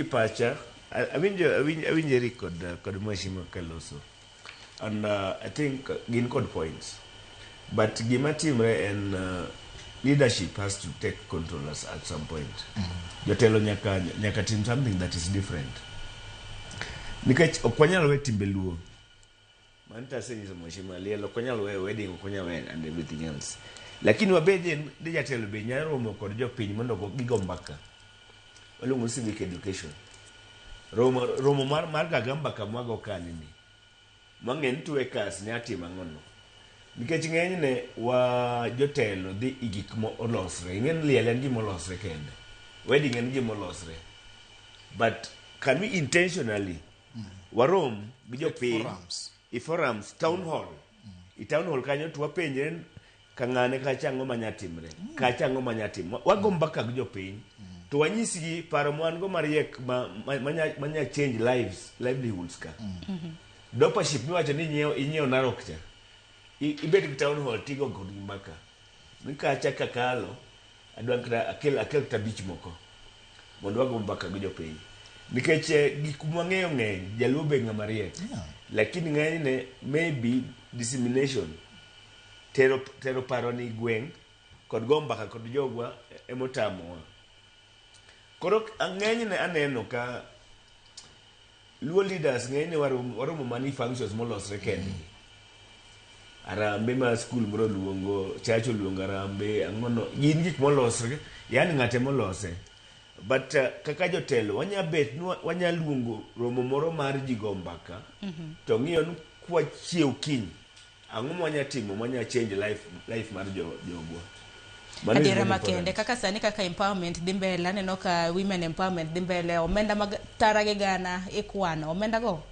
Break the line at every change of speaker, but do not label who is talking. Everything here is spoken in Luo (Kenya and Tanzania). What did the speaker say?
Pacha, awinjo kod Mheshimiwa Kaloso. And I think gin kod points. But gima timre and leadership has to take control at some point. Jotelo nyaka tim something that is different. Nikech okwanyal we timbe luo. Manta senyiso Mheshimiwa liel okwanyal we wedding okwanyal we and everything else. Lakini wabedi ndi jatelo be nyalo romo kod jopiny mondo gigo mbaka. Waluongo civic education. Romo mar gagamba kamwago kanini. Mang'en tuwe kas ne atima ng'ono. Nikech ng'enyne wa jotelo dhi igik mo olosre. Ng'en liel en gima olosre kende. Wedding en gima olosre. But can we intentionally warom gi jopiny forums town hall. I town hall kanyo to wapenjren kang'ane kacha ang'o manyatimre. Kacha ang'o manyatim. Wago mbaka gi jopiny. To wanyisigi paro mwango mariek manya change livelihoods ka. Dopership miwacho ni inyiewo Narok cha. Ibet gi town hall tigo kod mbaka. Nikacha kakalo adwa kata akel tabich moko. Mondo wago mbaka gi jopiny. Nikech gik mwang'eyo ng'eny jaluo be ng'ama riek. Lakini ng'enyne maybe dissemination tero paro ni gweng' kod go mbaka kod jogwa emotamowa. Koro ng'enyne aneno ka luo leaders ng'enyne waromo mani functions molosre kendgi. Arambe ma school moro luongo, church luongo arambe, ang'ono gin gik molosre, yani ng'ate molose. But kaka jotelo wanya luongo romo moro mar jigo mbaka. To ng'iyo ni kwa chiew kiny ang'o mwanya timo mwanya change life mar jogwa.
Adiera makende kaka sani kaka empowerment dhimbele aneno ka women empowerment dhimbele omenda mag tara gi gana ikwano omenda go